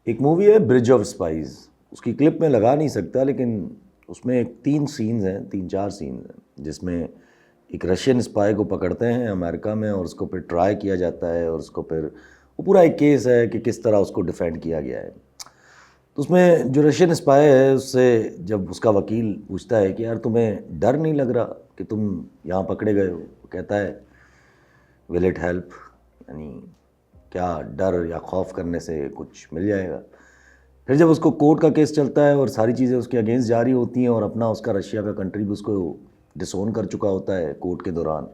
ایک مووی ہے bridge of spies, اس کی کلپ میں لگا نہیں سکتا، لیکن اس میں 3 4 سینز ہیں جس میں ایک رشین اسپائی کو پکڑتے ہیں امریکہ میں، اور اس کو پھر ٹرائی کیا جاتا ہے، اور اس کو پھر وہ پورا ایک کیس ہے کہ کس طرح اس کو ڈیفینڈ کیا گیا ہے۔ تو اس میں جو رشین اسپائی ہے، اس سے جب اس کا وکیل پوچھتا ہے کہ یار تمہیں ڈر نہیں لگ رہا کہ تم یہاں پکڑے گئے ہو، وہ کہتا ہے ول اٹ ہیلپ، یعنی کیا ڈر یا خوف کرنے سے کچھ مل جائے گا۔ پھر جب اس کو کورٹ کا کیس چلتا ہے اور ساری چیزیں اس کے اگینسٹ جاری ہوتی ہیں، اور اپنا اس کا رشیا کا کنٹری بھی اس کو ڈسون کر چکا ہوتا ہے کورٹ کے دوران،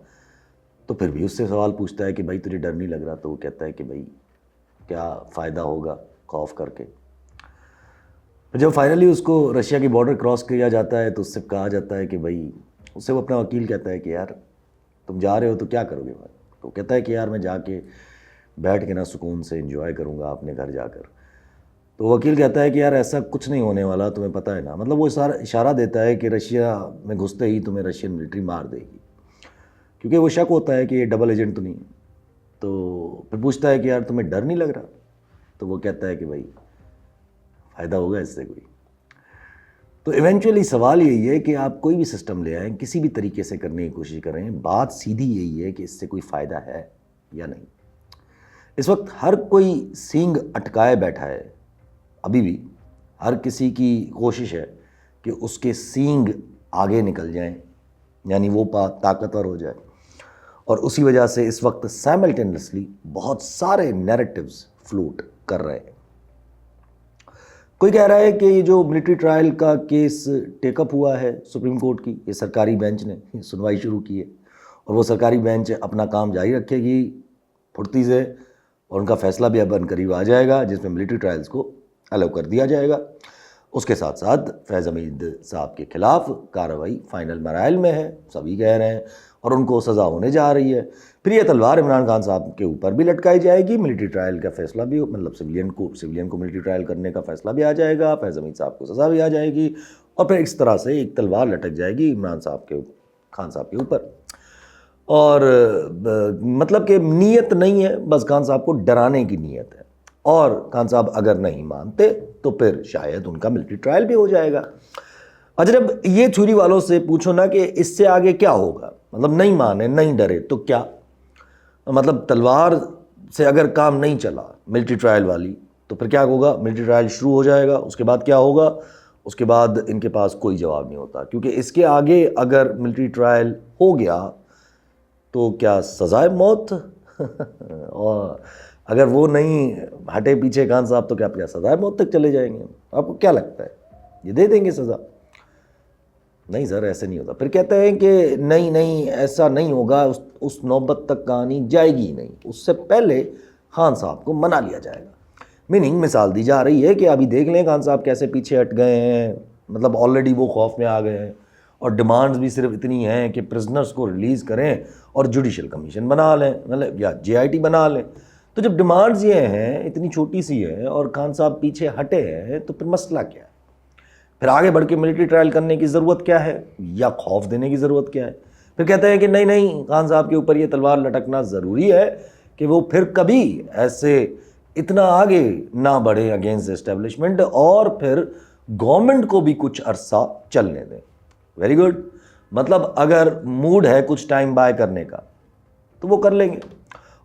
تو پھر بھی اس سے سوال پوچھتا ہے کہ بھائی تجھے ڈر نہیں لگ رہا، تو وہ کہتا ہے کہ بھائی کیا فائدہ ہوگا خوف کر کے۔ پھر جب فائنلی اس کو رشیا کی بارڈر کراس کیا جاتا ہے تو اس سے کہا جاتا ہے کہ بھائی، اس سے وہ اپنا وکیل کہتا ہے کہ یار تم جا رہے ہو تو کیا کرو گے بھائی؟ تو کہتا ہے کہ یار میں جا کے بیٹھ کے نا سکون سے انجوائے کروں گا اپنے گھر جا کر۔ تو وکیل کہتا ہے کہ یار ایسا کچھ نہیں ہونے والا، تمہیں پتہ ہے نا، مطلب وہ اشارہ دیتا ہے کہ رشیا میں گھستے ہی تمہیں رشین ملٹری مار دے گی، کیونکہ وہ شک ہوتا ہے کہ یہ ڈبل ایجنٹ تو نہیں ہے۔ تو پھر پوچھتا ہے کہ یار تمہیں ڈر نہیں لگ رہا؟ تو وہ کہتا ہے کہ بھائی فائدہ ہوگا اس سے کوئی۔ تو ایونچولی سوال یہی ہے کہ آپ کوئی بھی سسٹم لے آئیں، کسی بھی طریقے سے کرنے کی کوشش کریں، بات سیدھی یہی ہے کہ اس سے کوئی فائدہ ہے یا نہیں۔ اس وقت ہر کوئی سینگ اٹکائے بیٹھا ہے، ابھی بھی ہر کسی کی کوشش ہے کہ اس کے سینگ آگے نکل جائیں، یعنی وہ طاقتور ہو جائے، اور اسی وجہ سے اس وقت سائملٹینیسلی بہت سارے نیریٹیوز فلوٹ کر رہے ہیں۔ کوئی کہہ رہا ہے کہ یہ جو ملٹری ٹرائل کا کیس ٹیک اپ ہوا ہے سپریم کورٹ کی، یہ سرکاری بینچ نے سنوائی شروع کی ہے، اور وہ سرکاری بینچ اپنا کام جاری رکھے گی پھرتی سے، اور ان کا فیصلہ بھی اب قریب آ جائے گا جس میں ملٹری ٹرائلز کو الاؤ کر دیا جائے گا۔ اس کے ساتھ ساتھ فیض حمید صاحب کے خلاف کارروائی فائنل مراحل میں ہے، سبھی کہہ رہے ہیں، اور ان کو سزا ہونے جا رہی ہے۔ پھر یہ تلوار عمران خان صاحب کے اوپر بھی لٹکائی جائے گی، ملٹری ٹرائل کا فیصلہ بھی، مطلب سویلین کو ملٹری ٹرائل کرنے کا فیصلہ بھی آ جائے گا، فیض حمید صاحب کو سزا بھی آ جائے گی، اور پھر اس طرح سے ایک تلوار لٹک جائے گی عمران خان صاحب کے اوپر۔ اور مطلب کہ نیت نہیں ہے، بس خان صاحب کو ڈرانے کی نیت ہے، اور خان صاحب اگر نہیں مانتے تو پھر شاید ان کا ملٹری ٹرائل بھی ہو جائے گا۔ اجرب یہ تھیوری والوں سے پوچھو نا کہ اس سے آگے کیا ہوگا، مطلب نہیں مانے نہیں ڈرے تو کیا، مطلب تلوار سے اگر کام نہیں چلا ملٹری ٹرائل والی تو پھر کیا ہوگا؟ ملٹری ٹرائل شروع ہو جائے گا، اس کے بعد کیا ہوگا؟ اس کے بعد ان کے پاس کوئی جواب نہیں ہوتا، کیونکہ اس کے آگے اگر ملٹری ٹرائل ہو گیا تو کیا سزائے موت اور اگر وہ نہیں ہٹے پیچھے خان صاحب تو کیا سزائے موت تک چلے جائیں گے؟ آپ کو کیا لگتا ہے یہ دے دیں گے سزا؟ نہیں سر، ایسے نہیں ہوتا۔ پھر کہتے ہیں کہ نہیں ایسا نہیں ہوگا، اس نوبت تک کہانی جائے گی نہیں، اس سے پہلے خان صاحب کو منا لیا جائے گا۔ میننگ مثال دی جا رہی ہے کہ ابھی دیکھ لیں خان صاحب کیسے پیچھے ہٹ گئے ہیں، مطلب آلریڈی وہ خوف میں آ گئے ہیں، اور ڈیمانڈز بھی صرف اتنی ہیں کہ پرزنرز کو ریلیز کریں اور جوڈیشل کمیشن بنا لیں، مطلب یا JIT بنا لیں۔ تو جب ڈیمانڈز یہ ہیں، اتنی چھوٹی سی ہے، اور خان صاحب پیچھے ہٹے ہیں، تو پھر مسئلہ کیا ہے؟ پھر آگے بڑھ کے ملٹری ٹرائل کرنے کی ضرورت کیا ہے، یا خوف دینے کی ضرورت کیا ہے؟ پھر کہتے ہیں کہ نہیں خان صاحب کے اوپر یہ تلوار لٹکنا ضروری ہے کہ وہ پھر کبھی ایسے اتنا آگے نہ بڑھے اگینسٹ اسٹیبلشمنٹ، اور پھر گورنمنٹ کو بھی کچھ عرصہ چلنے دیں۔ ویری گڈ، مطلب اگر موڈ ہے کچھ ٹائم بائی کرنے کا تو وہ کر لیں گے،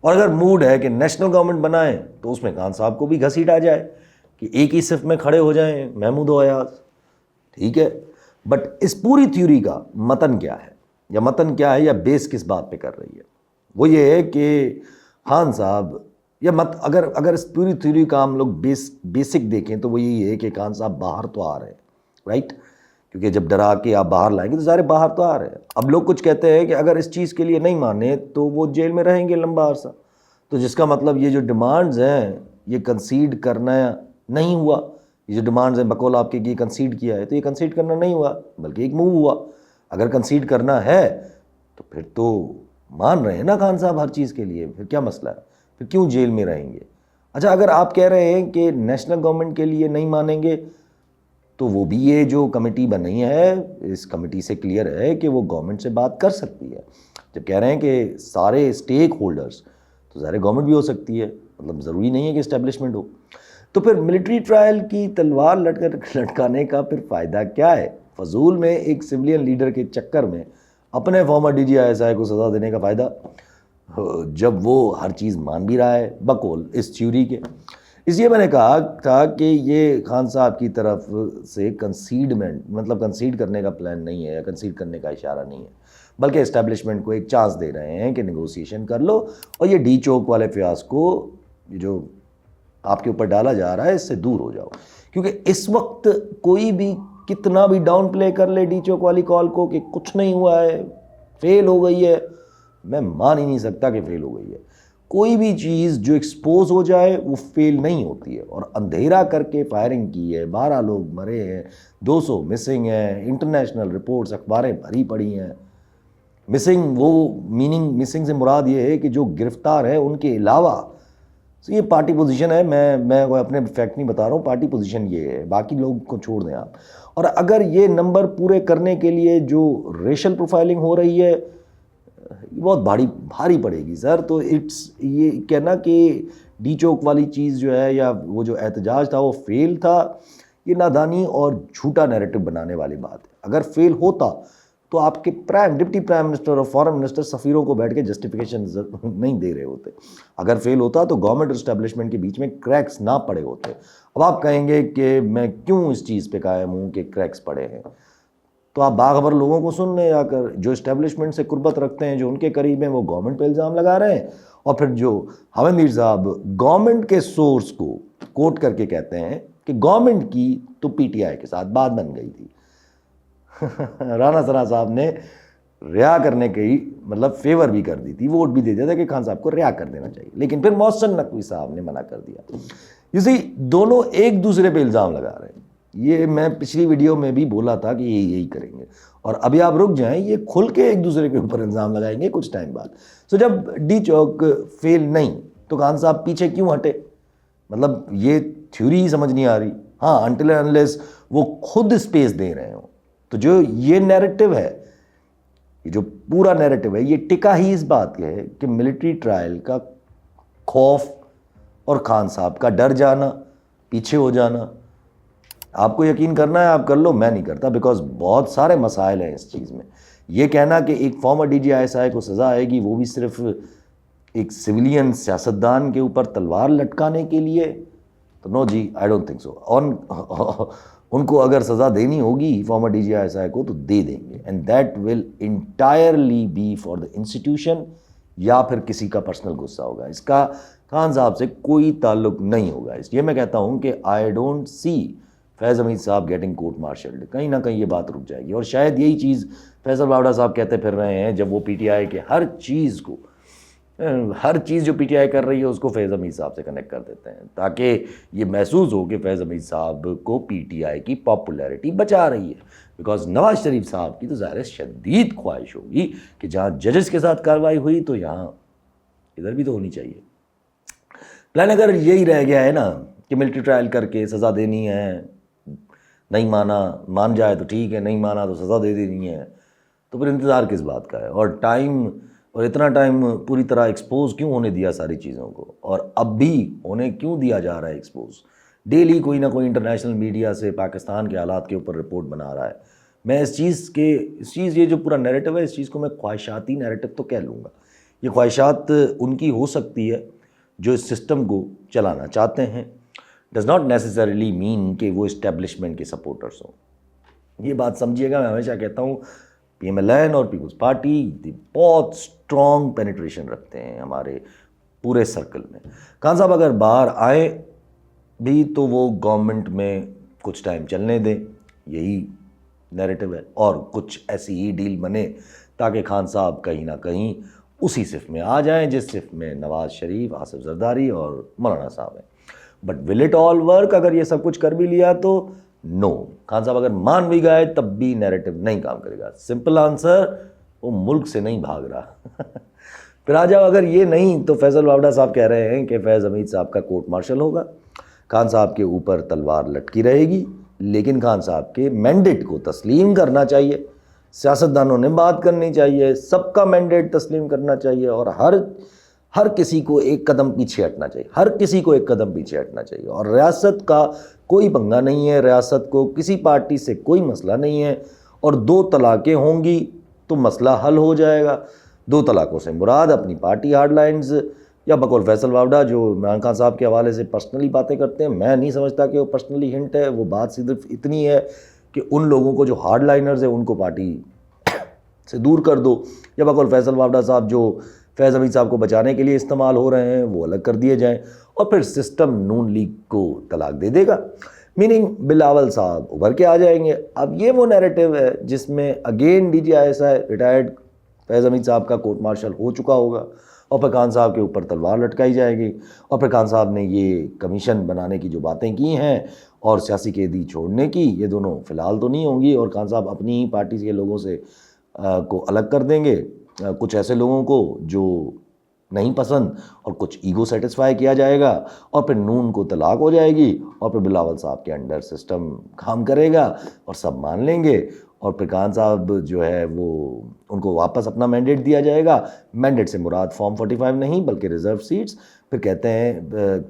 اور اگر موڈ ہے کہ نیشنل گورنمنٹ بنائیں تو اس میں خان صاحب کو بھی گھسیٹا جائے کہ ایک ہی صف میں کھڑے ہو جائیں محمود و ایاز، ٹھیک ہے۔ بٹ اس پوری تھیوری کا متن کیا ہے یا بیس کس بات پہ کر رہی ہے؟ وہ یہ ہے کہ خان صاحب یا اگر اس پوری تھیوری کا ہم لوگ بیسک دیکھیں تو وہ یہی ہے کہ خان صاحب باہر تو آ رہے ہیں، رائٹ، کیونکہ جب ڈرا کے آپ باہر لائیں گے تو ظاہر باہر تو آ رہے ہیں۔ اب لوگ کچھ کہتے ہیں کہ اگر اس چیز کے لیے نہیں مانے تو وہ جیل میں رہیں گے لمبا عرصہ، تو جس کا مطلب یہ جو ڈیمانڈز ہیں یہ کنسیڈ کرنا نہیں ہوا، یہ جو ڈیمانڈز ہیں بقول آپ کے یہ کنسیڈ کیا ہے، تو یہ کنسیڈ کرنا نہیں ہوا بلکہ ایک موو ہوا۔ اگر کنسیڈ کرنا ہے تو پھر تو مان رہے ہیں نا خان صاحب ہر چیز کے لیے، پھر کیا مسئلہ ہے؟ پھر کیوں جیل میں رہیں گے؟ اچھا، اگر آپ کہہ رہے ہیں کہ نیشنل گورنمنٹ کے لیے نہیں مانیں گے تو وہ بھی یہ جو کمیٹی بنی ہے اس کمیٹی سے کلیئر ہے کہ وہ گورنمنٹ سے بات کر سکتی ہے۔ جب کہہ رہے ہیں کہ سارے اسٹیک ہولڈرز، تو ظاہر گورنمنٹ بھی ہو سکتی ہے، مطلب ضروری نہیں ہے کہ اسٹیبلشمنٹ ہو۔ تو پھر ملٹری ٹرائل کی تلوار لٹکانے کا پھر فائدہ کیا ہے؟ فضول میں ایک سویلین لیڈر کے چکر میں اپنے former D G I S I کو سزا دینے کا فائدہ، جب وہ ہر چیز مان بھی رہا ہے بقول اس تھیوری کے۔ اس لیے میں نے کہا تھا کہ یہ خان صاحب کی طرف سے کنسیڈ کرنے کا پلان نہیں ہے، یا کنسیڈ کرنے کا اشارہ نہیں ہے، بلکہ اسٹیبلشمنٹ کو ایک چانس دے رہے ہیں کہ نیگوسیشن کر لو اور یہ ڈی چوک والے فیاض کو جو آپ کے اوپر ڈالا جا رہا ہے اس سے دور ہو جاؤ۔ کیونکہ اس وقت کوئی بھی کتنا بھی ڈاؤن پلے کر لے ڈی چوک والی کال کو کہ کچھ نہیں ہوا ہے، فیل ہو گئی ہے، میں مان ہی نہیں سکتا کہ فیل ہو گئی ہے۔ کوئی بھی چیز جو ایکسپوز ہو جائے وہ فیل نہیں ہوتی ہے، اور اندھیرا کر کے فائرنگ کی ہے، 12 لوگ مرے ہیں، 200 مسنگ ہیں، انٹرنیشنل رپورٹس اخباریں بھری پڑی ہیں۔ مسنگ سے مراد یہ ہے کہ جو گرفتار ہیں ان کے علاوہ، یہ پارٹی پوزیشن ہے، میں اپنے فیکٹ نہیں بتا رہا ہوں، پارٹی پوزیشن یہ ہے، باقی لوگ کو چھوڑ دیں آپ۔ اور اگر یہ نمبر پورے کرنے کے لیے جو ریشل پروفائلنگ ہو رہی ہے یہ بہت بھاری پڑے گی سر، تو یہ کہنا کہ ڈی چوک والی چیز جو ہے یا وہ جو احتجاج تھا وہ فیل تھا، یہ نادانی اور جھوٹا نیریٹو بنانے والی بات ہے۔ اگر فیل ہوتا تو آپ کے ڈپٹی پرائم منسٹر اور فارن منسٹر سفیروں کو بیٹھ کے جسٹیفیکیشن نہیں دے رہے ہوتے۔ اگر فیل ہوتا تو گورنمنٹ اور اسٹیبلشمنٹ کے بیچ میں کریکس نہ پڑے ہوتے۔ اب آپ کہیں گے کہ میں کیوں اس چیز پہ قائم ہوں کہ کریکس پڑے ہیں، تو آپ باخبر لوگوں کو سن لیں، یا کر جو اسٹیبلشمنٹ سے قربت رکھتے ہیں، جو ان کے قریب ہیں، وہ گورنمنٹ پہ الزام لگا رہے ہیں، اور پھر جو حامد میر صاحب گورنمنٹ کے سورس کو کوٹ کر کے کہتے ہیں کہ گورنمنٹ کی تو پی ٹی آئی کے ساتھ بات بن گئی تھی۔ رانا ثنا صاحب نے رہا کرنے کی فیور بھی کر دی تھی، ووٹ بھی دے دیا تھا کہ خان صاحب کو رہا کر دینا چاہیے، لیکن پھر محسن نقوی صاحب نے منع کر دیا۔ اسی دونوں ایک دوسرے پہ الزام لگا رہے ہیں۔ یہ میں پچھلی ویڈیو میں بھی بولا تھا کہ یہی کریں گے، اور ابھی آپ رک جائیں، یہ کھل کے ایک دوسرے کے اوپر الزام لگائیں گے کچھ ٹائم بعد۔ جب ڈی چوک فیل نہیں تو خان صاحب پیچھے کیوں ہٹے؟ یہ تھیوری ہی سمجھ نہیں آ رہی۔ ہاں، انٹل انلیس وہ خود اسپیس دے رہے ہوں، تو جو یہ نیریٹو ہے، یہ جو پورا نیریٹو ہے، یہ ٹکا ہی اس بات کے ہے کہ ملٹری ٹرائل کا خوف اور خان صاحب کا ڈر جانا، پیچھے ہو جانا۔ آپ کو یقین کرنا ہے آپ کر لو، میں نہیں کرتا، بیکاز بہت سارے مسائل ہیں اس چیز میں۔ یہ کہنا کہ ایک former D G I S I کو سزا آئے گی، وہ بھی صرف ایک سویلین سیاستدان کے اوپر تلوار لٹکانے کے لیے، تو نو جی، آئی ڈونٹ تھنک سو۔ ان کو اگر سزا دینی ہوگی former D G I S I کو تو دے دیں گے، and that will entirely be for the institution, یا پھر کسی کا پرسنل غصہ ہوگا۔ اس کا خان صاحب سے کوئی تعلق نہیں ہوگا۔ اس لیے میں کہتا ہوں کہ آئی ڈونٹ سی فیض حمید صاحب گیٹنگ کورٹ مارشلڈ۔ کہیں نہ کہیں یہ بات رک جائے گی، اور شاید یہی چیز فیصل باوڑا صاحب کہتے پھر رہے ہیں جب وہ پی ٹی آئی کے ہر چیز جو پی ٹی آئی کر رہی ہے اس کو فیض حمید صاحب سے کنیکٹ کر دیتے ہیں، تاکہ یہ محسوس ہو کہ فیض حمید صاحب کو پی ٹی آئی کی پاپولیرٹی بچا رہی ہے۔ بیکاز نواز شریف صاحب کی تو ظاہر شدید خواہش ہوگی کہ جہاں ججز کے ساتھ کارروائی ہوئی تو یہاں ادھر بھی تو ہونی چاہیے۔ پلان اگر یہی رہ گیا ہے نا کہ ملٹری ٹرائل کر کے سزا دینی ہے، نہیں مان جائے تو ٹھیک ہے، نہیں مانا تو سزا دے دینی ہے، تو پھر انتظار کس بات کا ہے؟ اور اتنا ٹائم پوری طرح ایکسپوز کیوں ہونے دیا ساری چیزوں کو؟ اور اب بھی ہونے کیوں دیا جا رہا ہے ایکسپوز؟ ڈیلی کوئی نہ کوئی انٹرنیشنل میڈیا سے پاکستان کے حالات کے اوپر رپورٹ بنا رہا ہے۔ میں اس چیز یہ جو پورا نیریٹو ہے، اس چیز کو میں خواہشاتی نیریٹو تو کہہ لوں گا۔ یہ خواہشات ان کی ہو سکتی ہے جو اس سسٹم کو چلانا چاہتے ہیں، ڈز ناٹ نیسسریلی مین کہ وہ اسٹیبلشمنٹ کے سپورٹرس ہوں۔ یہ بات سمجھیے گا، میں ہمیشہ کہتا ہوں پی ایم ایل این اور پیپلز پارٹی بہت اسٹرانگ پینیٹریشن رکھتے ہیں ہمارے پورے سرکل میں۔ خان صاحب اگر باہر آئیں بھی تو وہ گورنمنٹ میں کچھ ٹائم چلنے دیں، یہی نیریٹو ہے، اور کچھ ایسی ہی ڈیل بنے تاکہ خان صاحب کہیں نہ کہیں اسی صف میں آ جائیں جس صف میں نواز شریف، آصف زرداری اور مولانا صاحب ہیں۔ But will it all work? اگر یہ سب کچھ کر بھی لیا تو نو، خان صاحب اگر مان بھی گئے تب بھی نیریٹو نہیں کام کرے گا۔ سمپل آنسر، وہ ملک سے نہیں بھاگ رہا۔ پھر آ جاؤ، اگر یہ نہیں تو فیصل باوڑا صاحب کہہ رہے ہیں کہ فیض حمید صاحب کا کورٹ مارشل ہوگا، خان صاحب کے اوپر تلوار لٹکی رہے گی، لیکن خان صاحب کے مینڈیٹ کو تسلیم کرنا چاہیے، سیاستدانوں نے بات کرنی چاہیے، سب کا مینڈیٹ تسلیم کرنا چاہیے، اور ہر کسی کو ایک قدم پیچھے ہٹنا چاہیے، ہر کسی کو ایک قدم پیچھے ہٹنا چاہیے، اور ریاست کا کوئی پنگا نہیں ہے، ریاست کو کسی پارٹی سے کوئی مسئلہ نہیں ہے، اور 2 طلاقیں ہوں گی تو مسئلہ حل ہو جائے گا۔ 2 طلاقوں سے مراد اپنی پارٹی ہارڈ لائنز یا بقول فیصل واوڈا جو عمران خان صاحب کے حوالے سے پرسنلی باتیں کرتے ہیں، میں نہیں سمجھتا کہ وہ پرسنلی ہنٹ ہے، وہ بات صرف اتنی ہے کہ ان لوگوں کو جو ہارڈ لائنرز ہیں ان کو پارٹی سے دور کر دو، یا بقول فیصل واوڈا صاحب جو فیض حمید صاحب کو بچانے کے لیے استعمال ہو رہے ہیں وہ الگ کر دیے جائیں، اور پھر سسٹم نون لیگ کو طلاق دے دے گا، میننگ بلاول صاحب ابھر کے آ جائیں گے۔ اب یہ وہ نیریٹو ہے جس میں again D G I S I retired Faiz Hameed صاحب کا کورٹ مارشل ہو چکا ہوگا، اور پھر خان صاحب کے اوپر تلوار لٹکائی جائے گی، اور پھر خان صاحب نے یہ کمیشن بنانے کی جو باتیں کی ہیں اور سیاسی قیدی چھوڑنے کی، یہ دونوں فی الحال تو نہیں ہوں گی، اور خان صاحب اپنی ہی پارٹی کے لوگوں سے کو الگ کر دیں گے، کچھ ایسے لوگوں کو جو نہیں پسند، اور کچھ ایگو سیٹسفائی کیا جائے گا، اور پھر نون کو طلاق ہو جائے گی، اور پھر بلاول صاحب کے انڈر سسٹم کام کرے گا اور سب مان لیں گے، اور پھر خان صاحب جو ہے وہ ان کو واپس اپنا مینڈیٹ دیا جائے گا۔ مینڈیٹ سے مراد فارم 45 نہیں بلکہ ریزرو سیٹس، پھر کہتے ہیں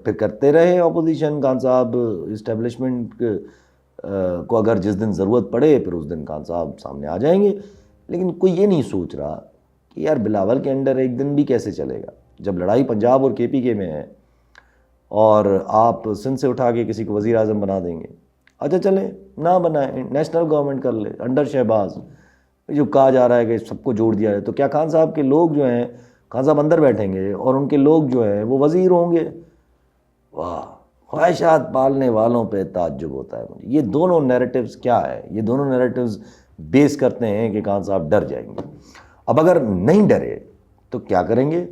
پھر کرتے رہے اپوزیشن، خان صاحب اسٹیبلشمنٹ کو اگر جس دن ضرورت پڑے پھر اس دن خان صاحب سامنے آ جائیں گے، لیکن کوئی یہ نہیں سوچ رہا کہ یار بلاول کے انڈر ایک دن بھی کیسے چلے گا، جب لڑائی پنجاب اور کے پی کے میں ہے، اور آپ سندھ سے اٹھا کے کسی کو وزیر اعظم بنا دیں گے۔ اچھا چلیں نہ بنائیں، نیشنل گورنمنٹ کر لے انڈر شہباز، جو کہا جا رہا ہے کہ سب کو جوڑ دیا جائے، تو کیا خان صاحب کے لوگ جو ہیں، خان صاحب اندر بیٹھیں گے اور ان کے لوگ جو ہیں وہ وزیر ہوں گے؟ واہ، خواہشات پالنے والوں پہ تعجب ہوتا ہے مجھے۔ یہ دونوں نیریٹیوز کیا ہے؟ یہ دونوں نیریٹیوز بیس کرتے ہیں کہ خان صاحب ڈر جائیں گے۔ اب اگر نہیں ڈرے تو کیا کریں گے؟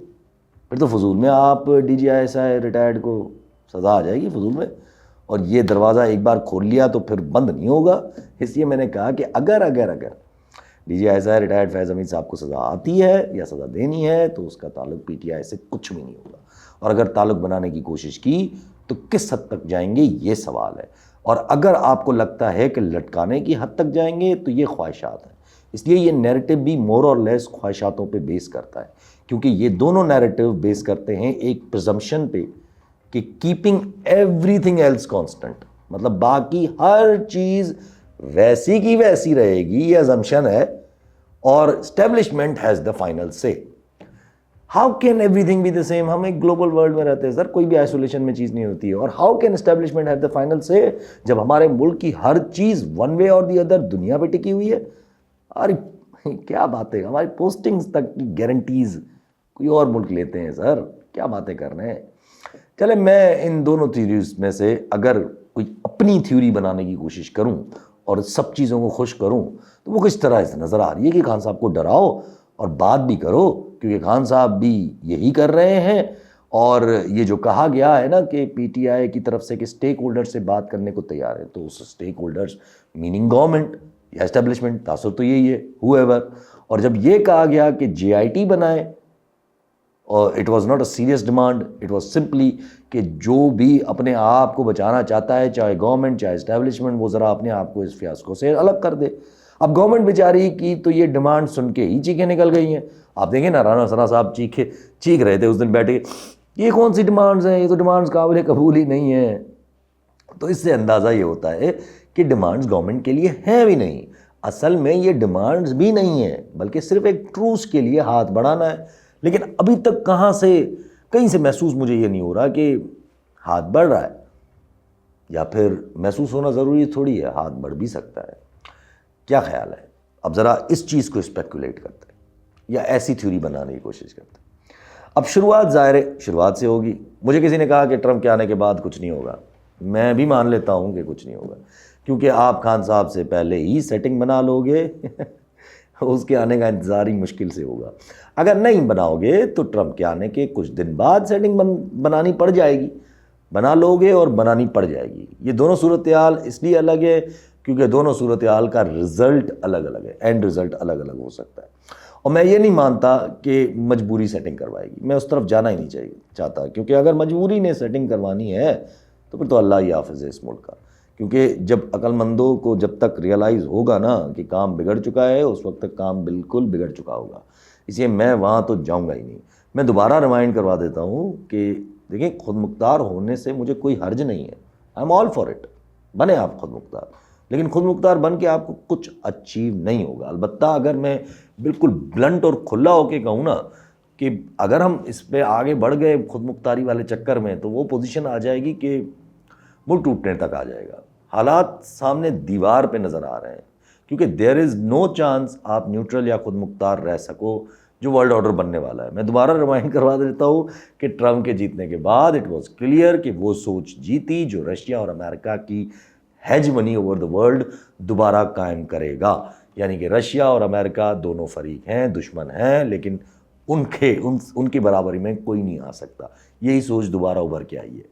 پھر تو فضول میں آپ D G I S I retired کو سزا آ جائے گی فضول میں، اور یہ دروازہ ایک بار کھول لیا تو پھر بند نہیں ہوگا۔ اس لیے میں نے کہا کہ اگر D G I S I retired Faiz Hameed صاحب کو سزا آتی ہے یا سزا دینی ہے تو اس کا تعلق پی ٹی آئی سے کچھ بھی نہیں ہوگا، اور اگر تعلق بنانے کی کوشش کی تو کس حد تک جائیں گے یہ سوال ہے، اور اگر آپ کو لگتا ہے کہ لٹکانے کی حد تک جائیں گے تو یہ خواہشات ہیں۔ اس لیے یہ نیریٹو بھی مور اور لیس خواہشاتوں پہ بیس کرتا ہے، کیونکہ یہ دونوں نیریٹو بیس کرتے ہیں ایک پرزمپشن پہ کہ keeping everything else constant, مطلب باقی ہر چیز ویسی کی ویسی رہے گی، یہ assumption ہے، اور establishment has the final say. How can everything be the same? ہم ایک گلوبل ورلڈ میں رہتے ہیں سر، کوئی بھی آئسولیشن میں چیز نہیں ہوتی ہے، اور how can establishment have the final سے جب ہمارے ملک کی ہر چیز ون وے اور دی ادر دنیا پہ ٹکی ہوئی ہے؟ ارے کیا باتیں، ہماری پوسٹنگز تک کی گارنٹیز کوئی اور ملک لیتے ہیں سر، کیا باتیں کر رہے ہیں۔ چلے میں ان دونوں تھیوریز میں سے اگر کوئی اپنی تھیوری بنانے کی کوشش کروں اور سب چیزوں کو خوش کروں تو وہ کس طرح سے نظر آ رہی ہے کہ خان صاحب کو ڈراؤ اور بات بھی کرو، کیونکہ خان صاحب بھی یہی کر رہے ہیں، اور یہ جو کہا گیا ہے نا کہ پی ٹی آئی کی طرف سے کہ اسٹیک ہولڈر سے بات کرنے کو تیار ہے، تو اس اسٹیک ہولڈرز میننگ گورنمنٹ یا اسٹیبلشمنٹ، تاثر تو یہی ہے whoever، اور جب یہ کہا گیا کہ جے آئی ٹی بنائے، اور it was not a serious demand, it was simply کہ جو بھی اپنے آپ کو بچانا چاہتا ہے، چاہے گورنمنٹ چاہے اسٹیبلشمنٹ، وہ ذرا اپنے آپ کو اس فیاسکو سے الگ کر دے۔ اب گورنمنٹ بیچاری کی تو یہ ڈیمانڈ سن کے ہی چیخیں نکل گئی ہیں۔ آپ دیکھیں نا، رانا ثنا صاحب چیخ رہے تھے اس دن بیٹھے، یہ کون سی ڈیمانڈز ہیں، یہ تو ڈیمانڈز قابل قبول ہی نہیں ہیں۔ تو اس سے اندازہ یہ ہوتا ہے کہ ڈیمانڈز گورنمنٹ کے لیے ہیں بھی نہیں، اصل میں یہ ڈیمانڈز بھی نہیں ہیں، بلکہ صرف ایک ٹروس کے لیے ہاتھ بڑھانا ہے۔ لیکن ابھی تک کہیں سے محسوس مجھے یہ نہیں ہو رہا کہ ہاتھ بڑھ رہا ہے، یا پھر محسوس ہونا ضروری تھوڑی ہے، ہاتھ بڑھ بھی سکتا ہے۔ کیا خیال ہے؟ اب ذرا اس چیز کو اسپیکولیٹ کرتے ہیں یا ایسی تھیوری بنانے کی کوشش کرتے ہیں۔ اب شروعات ظاہر ہے شروعات سے ہوگی۔ مجھے کسی نے کہا کہ ٹرمپ کے آنے کے بعد کچھ نہیں ہوگا، میں بھی مان لیتا ہوں کہ کچھ نہیں ہوگا، کیونکہ آپ خان صاحب سے پہلے ہی سیٹنگ بنا لو گے اس کے آنے کا انتظار ہی مشکل سے ہوگا۔ اگر نہیں بناؤ گے تو ٹرمپ کے آنے کے کچھ دن بعد سیٹنگ بنانی پڑ جائے گی، بنا لو گے اور بنانی پڑ جائے گی۔ یہ دونوں صورتحال اس لیے الگ ہے کیونکہ دونوں صورتحال کا رزلٹ الگ الگ ہے، اینڈ رزلٹ الگ الگ ہو سکتا ہے، اور میں یہ نہیں مانتا کہ مجبوری سیٹنگ کروائے گی، میں اس طرف جانا ہی نہیں چاہتا، کیونکہ اگر مجبوری نے سیٹنگ کروانی ہے تو پھر تو اللہ ہی حافظ ہے اس ملک کا، کیونکہ جب عقل مندوں کو جب تک ریئلائز ہوگا نا کہ کام بگڑ چکا ہے، اس وقت تک کام بالکل بگڑ چکا ہوگا۔ اس لیے میں وہاں تو جاؤں گا ہی نہیں۔ میں دوبارہ ریمائنڈ کروا دیتا ہوں کہ دیکھیں خود مختار ہونے سے مجھے کوئی حرج نہیں ہے، I am all for it, بنے آپ خود مختار، لیکن خود مختار بن کے آپ کو کچھ اچیو نہیں ہوگا۔ البتہ اگر میں بالکل بلنٹ اور کھلا ہو کے کہوں نا کہ اگر ہم اس پہ آگے بڑھ گئے خود مختاری والے چکر میں تو وہ پوزیشن آ جائے گی کہ ملک ٹوٹنے تک آ جائے گا۔ حالات سامنے دیوار پہ نظر آ رہے ہیں، کیونکہ دیر از نو چانس آپ نیوٹرل یا خود مختار رہ سکو جو ورلڈ آرڈر بننے والا ہے۔ میں دوبارہ ریمائنڈ کروا دیتا ہوں کہ ٹرمپ کے جیتنے کے بعد اٹ واز کلیئر کہ وہ سوچ جیتی جو رشیا اور امریکہ کی ہیجمنی اوور دا ورلڈ دوبارہ قائم کرے گا، یعنی کہ رشیا اور امریکہ دونوں فریق ہیں، دشمن ہیں، لیکن ان کی برابری میں کوئی نہیں آ سکتا۔ یہی سوچ دوبارہ ابھر کے آئی ہے،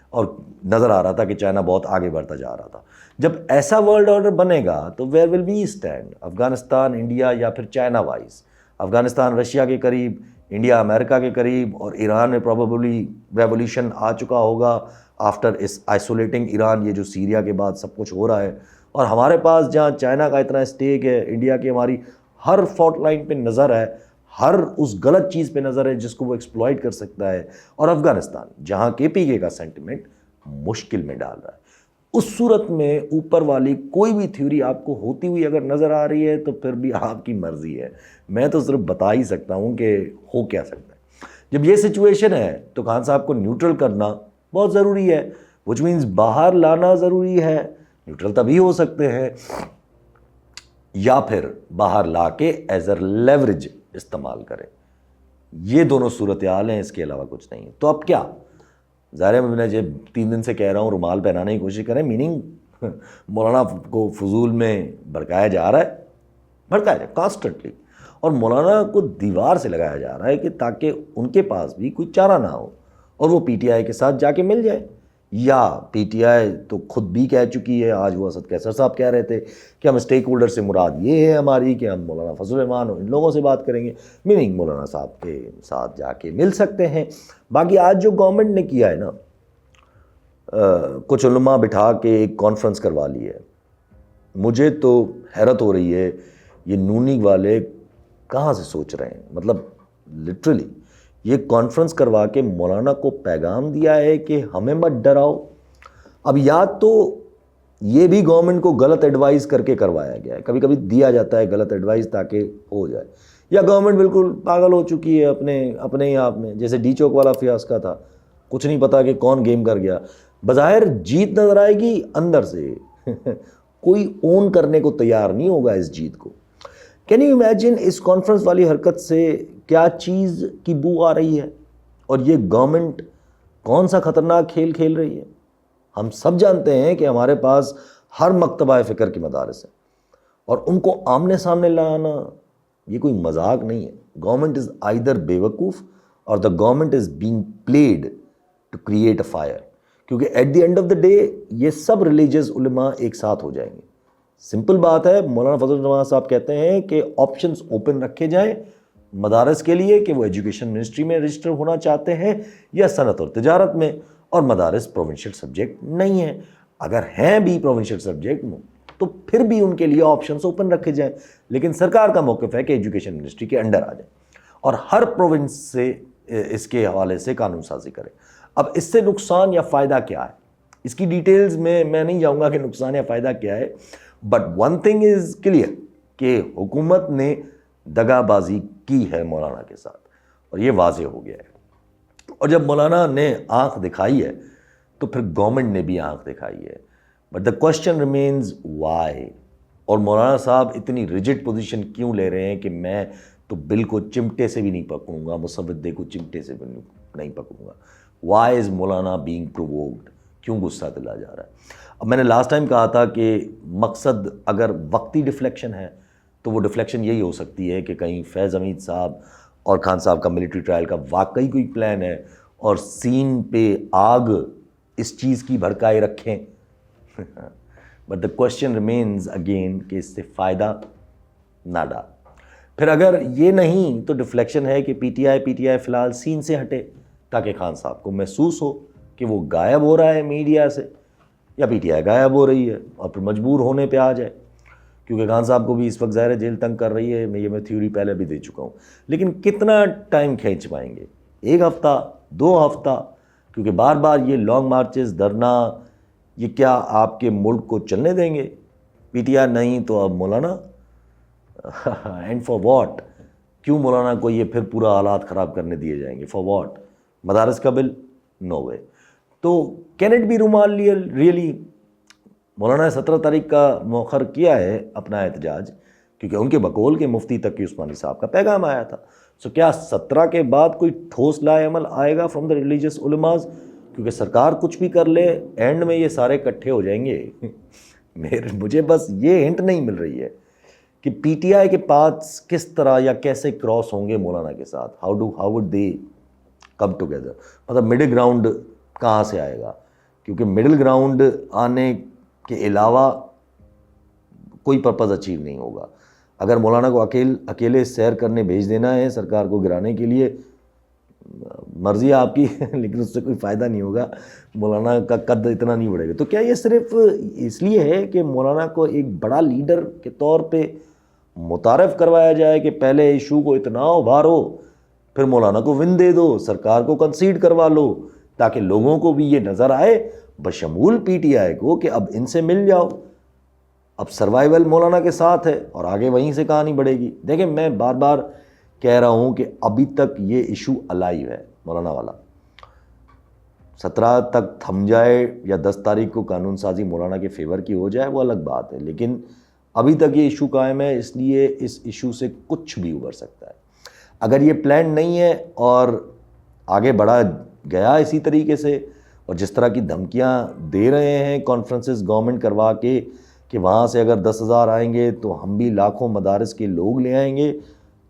اور نظر آ رہا تھا کہ چائنا بہت آگے بڑھتا جا رہا تھا۔ جب ایسا ورلڈ آرڈر بنے گا تو where will we stand? Afghanistan India یا پھر چائنا وائز؟ افغانستان رشیا کے قریب، انڈیا امریکہ کے قریب، اور ایران میں پروبیبلی ریولیوشن آ چکا ہوگا آفٹر اس آئسولیٹنگ ایران، یہ جو سیریا کے بعد سب کچھ ہو رہا ہے۔ اور ہمارے پاس جہاں چائنا کا اتنا اسٹیک ہے، انڈیا کی ہماری ہر فالٹ لائن پہ نظر ہے، ہر اس غلط چیز پہ نظر ہے جس کو وہ ایکسپلائٹ کر سکتا ہے، اور افغانستان جہاں کے پی کے کا سینٹیمنٹ مشکل میں ڈال رہا ہے۔ اس صورت میں اوپر والی کوئی بھی تھیوری آپ کو ہوتی ہوئی اگر نظر آ رہی ہے تو پھر بھی آپ کی مرضی ہے، میں تو صرف بتا ہی سکتا ہوں کہ ہو کیا سکتا ہے۔ جب یہ سچویشن ہے تو خان صاحب کو نیوٹرل کرنا بہت ضروری ہے، وچ مینز باہر لانا ضروری ہے۔ نیوٹرل تبھی ہو سکتے ہیں یا پھر باہر لا کے ایز اے لیوریج استعمال کریں، یہ دونوں صورتحال ہیں، اس کے علاوہ کچھ نہیں ہے۔ تو اب کیا؟ ظاہر ہے میں جب 3 دن سے کہہ رہا ہوں رومال پہنانے کی کوشش کریں، میننگ مولانا کو فضول میں بھڑکایا جا رہا ہے، بھڑکایا جائے کانسٹنٹلی، اور مولانا کو دیوار سے لگایا جا رہا ہے کہ تاکہ ان کے پاس بھی کوئی چارہ نہ ہو اور وہ پی ٹی آئی کے ساتھ جا کے مل جائے۔ یا پی ٹی آئی تو خود بھی کہہ چکی ہے، آج وہ اسد کیسر صاحب کہہ رہے تھے کہ ہم اسٹیک ہولڈر سے مراد یہ ہے ہماری کہ ہم مولانا فضل الرحمان اور ان لوگوں سے بات کریں گے، میننگ مولانا صاحب کے ساتھ جا کے مل سکتے ہیں۔ باقی آج جو گورنمنٹ نے کیا ہے نا، کچھ علماء بٹھا کے ایک کانفرنس کروا لی ہے، مجھے تو حیرت ہو رہی ہے یہ نونی والے کہاں سے سوچ رہے ہیں۔ مطلب لٹرلی یہ کانفرنس کروا کے مولانا کو پیغام دیا ہے کہ ہمیں مت ڈراؤ۔ اب یا تو یہ بھی گورنمنٹ کو غلط ایڈوائز کر کے کروایا گیا ہے، کبھی کبھی دیا جاتا ہے غلط ایڈوائز تاکہ ہو جائے، یا گورنمنٹ بالکل پاگل ہو چکی ہے اپنے ہی آپ میں، جیسے ڈی چوک والا فیاسکا تھا، کچھ نہیں پتا کہ کون گیم کر گیا۔ بظاہر جیت نظر آئے گی، اندر سے کوئی اون کرنے کو تیار نہیں ہوگا اس جیت کو۔ کین یو امیجن اس کانفرنس والی حرکت سے کیا چیز کی بو آ رہی ہے، اور یہ گورنمنٹ کون سا خطرناک کھیل کھیل رہی ہے۔ ہم سب جانتے ہیں کہ ہمارے پاس ہر مکتبہ فکر کے مدارس ہیں، اور ان کو آمنے سامنے لانا یہ کوئی مذاق نہیں ہے۔ گورنمنٹ از آئیدر بے وقوف اور the government is being played to create a fire, کیونکہ at the end of the day یہ سب ریلیجیس علماء ایک ساتھ ہو جائیں گے۔ سمپل بات ہے، مولانا فضل الرحمان صاحب کہتے ہیں کہ آپشنز اوپن رکھے جائیں مدارس کے لیے کہ وہ ایجوکیشن منسٹری میں رجسٹر ہونا چاہتے ہیں یا صنعت اور تجارت میں، اور مدارس پروونشل سبجیکٹ نہیں ہیں، اگر ہیں بھی پروونشل سبجیکٹ میں تو پھر بھی ان کے لیے آپشنز اوپن رکھے جائیں، لیکن سرکار کا موقف ہے کہ ایجوکیشن منسٹری کے انڈر آ جائیں اور ہر پروونس سے اس کے حوالے سے قانون سازی کرے۔ اب اس سے نقصان یا فائدہ کیا ہے، اس کی ڈیٹیلز میں نہیں جاؤں گا کہ نقصان یا فائدہ کیا ہے، but one thing is clear کہ حکومت نے دغا بازی کی ہے مولانا کے ساتھ، اور یہ واضح ہو گیا ہے۔ اور جب مولانا نے آنکھ دکھائی ہے تو پھر گورنمنٹ نے بھی آنکھ دکھائی ہے، but the question remains why. اور مولانا صاحب اتنی ریجڈ پوزیشن کیوں لے رہے ہیں کہ میں تو بل کو چمٹے سے بھی نہیں پکڑوں گا، مسودے کو چمٹے سے بھی نہیں پکڑوں گا۔ وائی از مولانا بینگ پرووکڈ، کیوں غصہ دلا جا رہا ہے؟ اب میں نے لاسٹ ٹائم کہا تھا کہ مقصد اگر وقتی ڈیفلیکشن ہے تو وہ ڈیفلیکشن یہی ہو سکتی ہے کہ کہیں فیض حمید صاحب اور خان صاحب کا ملٹری ٹرائل کا واقعی کوئی پلان ہے اور سین پہ آگ اس چیز کی بھڑکائے رکھیں، but the question remains again کہ اس سے فائدہ ناڈا۔ پھر اگر یہ نہیں تو ڈیفلیکشن ہے کہ پی ٹی آئی فی الحال سین سے ہٹے تاکہ خان صاحب کو محسوس ہو کہ وہ غائب ہو رہا ہے میڈیا سے، یا پی ٹی آئی غائب ہو رہی ہے اور پھر مجبور ہونے پہ آ جائے۔ کیونکہ خان صاحب کو بھی اس وقت ظاہر ہے جیل تنگ کر رہی ہے، میں تھیوری پہلے بھی دے چکا ہوں، لیکن کتنا ٹائم کھینچ پائیں گے؟ 1 ہفتہ 2 ہفتہ؟ کیونکہ بار بار یہ لانگ مارچز، دھرنا، یہ کیا آپ کے ملک کو چلنے دیں گے؟ پی ٹی آئی نہیں تو اب مولانا اینڈ فار واٹ؟ کیوں مولانا کو یہ پھر پورا حالات خراب کرنے دیے جائیں گے؟ For what? مدارس کا بل؟ نو وے۔ تو کین اٹ بی رومال ریئلی؟ مولانا نے 17 تاریخ کا مؤخر کیا ہے اپنا احتجاج، کیونکہ ان کے بقول کے مفتی تقی عثمانی صاحب کا پیغام آیا تھا۔ سو کیا 17 کے بعد کوئی ٹھوس لائے عمل آئے گا فرام دا ریلیجیس علماز؟ کیونکہ سرکار کچھ بھی کر لے، اینڈ میں یہ سارے اکٹھے ہو جائیں گے۔ مجھے بس یہ ہنٹ نہیں مل رہی ہے کہ پی ٹی آئی کے پاتھ کس طرح یا کیسے کراس ہوں گے مولانا کے ساتھ، how would they come together? مطلب مڈل گراؤنڈ کہاں سے آئے گا؟ کیونکہ مڈل گراؤنڈ آنے کے علاوہ کوئی پرپز اچیو نہیں ہوگا۔ اگر مولانا کو اکیلے سیر کرنے بھیج دینا ہے سرکار کو گرانے کے لیے، مرضی ہے آپ کی، لیکن اس سے کوئی فائدہ نہیں ہوگا، مولانا کا قد اتنا نہیں بڑھے گا۔ تو کیا یہ صرف اس لیے ہے کہ مولانا کو ایک بڑا لیڈر کے طور پہ متعارف کروایا جائے کہ پہلے ایشو کو اتنا ابھارو، پھر مولانا کو ون دے دو، سرکار کو کنسیڈ کروا لو، تاکہ لوگوں کو بھی یہ نظر آئے بشمول پی ٹی آئی کو کہ اب ان سے مل جاؤ، اب سروائیول مولانا کے ساتھ ہے اور آگے وہیں سے کہانی بڑھے گی۔ دیکھیں میں بار بار کہہ رہا ہوں کہ ابھی تک یہ ایشو الائیو ہے مولانا والا، 17 تک تھم جائے یا 10 تاریخ کو قانون سازی مولانا کے فیور کی ہو جائے وہ الگ بات ہے، لیکن ابھی تک یہ ایشو قائم ہے، اس لیے اس ایشو سے کچھ بھی ابھر سکتا ہے۔ اگر یہ پلان نہیں ہے اور آگے بڑھا گیا اسی طریقے سے، اور جس طرح کی دھمکیاں دے رہے ہیں کانفرنسز گورنمنٹ کروا کے کہ وہاں سے اگر 10,000 آئیں گے تو ہم بھی لاکھوں مدارس کے لوگ لے آئیں گے،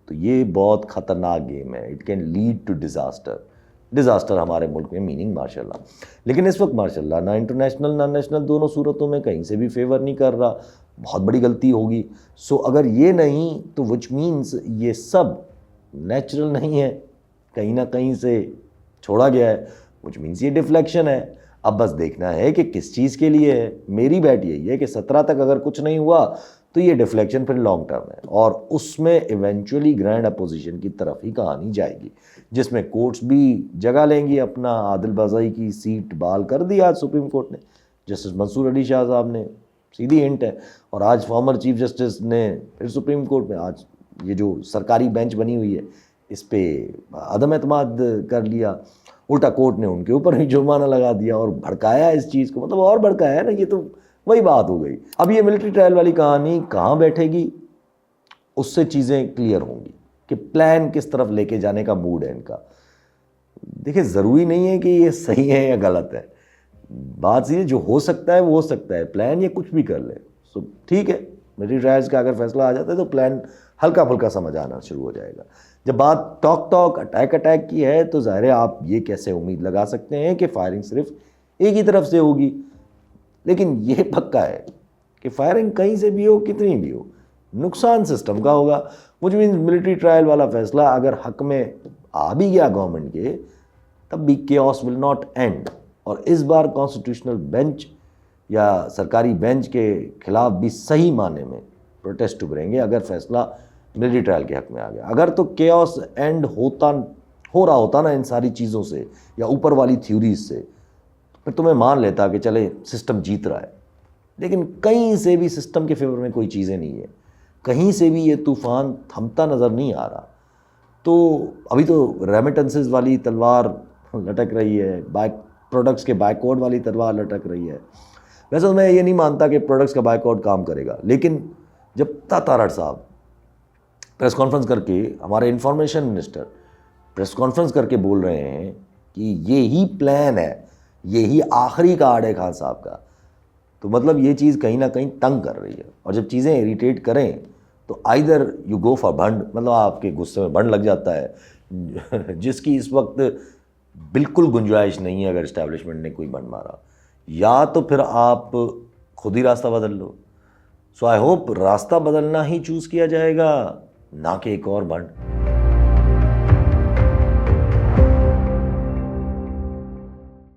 تو یہ بہت خطرناک گیم ہے۔ It can lead to disaster ہمارے ملک میں، میننگ ماشاء اللہ۔ لیکن اس وقت ماشاء اللہ نہ انٹرنیشنل نہ نیشنل دونوں صورتوں میں کہیں سے بھی فیور نہیں کر رہا، بہت بڑی غلطی ہوگی۔ سو اگر یہ نہیں تو وچ مینس یہ سب نیچرل نہیں ہے، کہیں نہ کہیں سے چھوڑا گیا ہے، وچ مینس یہ ڈیفلیکشن ہے۔ اب بس دیکھنا ہے کہ کس چیز کے لیے ہے۔ میری بیٹ یہی ہے کہ 17 تک اگر کچھ نہیں ہوا تو یہ ڈیفلیکشن پھر لانگ ٹرم ہے، اور اس میں ایونچولی گرینڈ اپوزیشن کی طرف ہی کہانی جائے گی، جس میں کورٹس بھی جگہ لیں گی۔ اپنا عادل بازائی کی سیٹ بحال کر دی آج سپریم کورٹ نے، جسٹس منصور علی شاہ صاحب نے، سیدھی ہنٹ ہے، اور آج فارمر چیف جسٹس نے پھر سپریم کورٹ میں آج یہ جو سرکاری بینچ بنی ہوئی ہے اس پہ عدم اعتماد کر لیا، الٹا کورٹ نے ان کے اوپر ہی جرمانہ لگا دیا اور بھڑکایا اس چیز کو، مطلب اور بھڑکایا ہے نا، یہ تو وہی بات ہو گئی۔ اب یہ ملٹری ٹرائل والی کہانی کہاں بیٹھے گی، اس سے چیزیں کلیئر ہوں گی کہ پلان کس طرف لے کے جانے کا موڈ ہے ان کا۔ دیکھیں ضروری نہیں ہے کہ یہ صحیح ہے یا غلط ہے، بات یہ جو ہو سکتا ہے وہ ہو سکتا ہے، پلان یہ کچھ بھی کر لے، سو ٹھیک ہے۔ ملٹری ٹرائلز کا اگر فیصلہ آ جاتا ہے تو پلان ہلکا پھلکا سمجھ آنا شروع ہو جائے گا۔ جب بات ٹاک اٹیک کی ہے تو ظاہر ہے آپ یہ کیسے امید لگا سکتے ہیں کہ فائرنگ صرف ایک ہی طرف سے ہوگی، لیکن یہ پکا ہے کہ فائرنگ کہیں سے بھی ہو، کتنی بھی ہو، نقصان سسٹم کا ہوگا۔ مجھ مینس ملٹری ٹرائل والا فیصلہ اگر حق میں آ بھی گیا گورنمنٹ کے، تب بھی chaos will not end، اور اس بار کانسٹیٹیوشنل بینچ یا سرکاری بینچ کے خلاف بھی صحیح معنی میں پروٹیسٹ ابھریں گے اگر فیصلہ ملٹری ٹرائل کے حق میں آ گیا۔ اگر تو chaos اینڈ ہو رہا ہوتا نا ان ساری چیزوں سے یا اوپر والی تھیوریز سے، پھر تو میں مان لیتا کہ چلے سسٹم جیت رہا ہے، لیکن کہیں سے بھی سسٹم کے فیور میں کوئی چیزیں نہیں ہے، کہیں سے بھی یہ طوفان تھمتا نظر نہیں آ رہا۔ تو ابھی تو ریمیٹنسز والی تلوار لٹک رہی ہے، پروڈکٹس کے بائیکاٹ والی تلوار لٹک رہی ہے۔ ویسے تو میں یہ نہیں مانتا کہ پروڈکٹس کا بائیکاٹ کام کرے گا، لیکن جب تارڑ صاحب پریس کانفرنس کر کے، ہمارے انفارمیشن منسٹر پریس کانفرنس کر کے بول رہے ہیں کہ یہی پلان ہے، یہی آخری کارڈ ہے خان صاحب کا، تو مطلب یہ چیز کہیں نہ کہیں تنگ کر رہی ہے، اور جب چیزیں اریٹیٹ کریں تو آئیدر یو گو فار بھنڈ، مطلب آپ کے غصے میں بھنڈ لگ جاتا ہے، جس کی اس وقت بالکل گنجائش نہیں ہے اگر اسٹیبلشمنٹ نے کوئی بھنڈ مارا، یا تو پھر آپ خود ہی راستہ بدل لو۔ سو آئی ہوپ راستہ بدلنا ہی چوز کیا جائے گا، نہ کہ ایک اور بھنڈ۔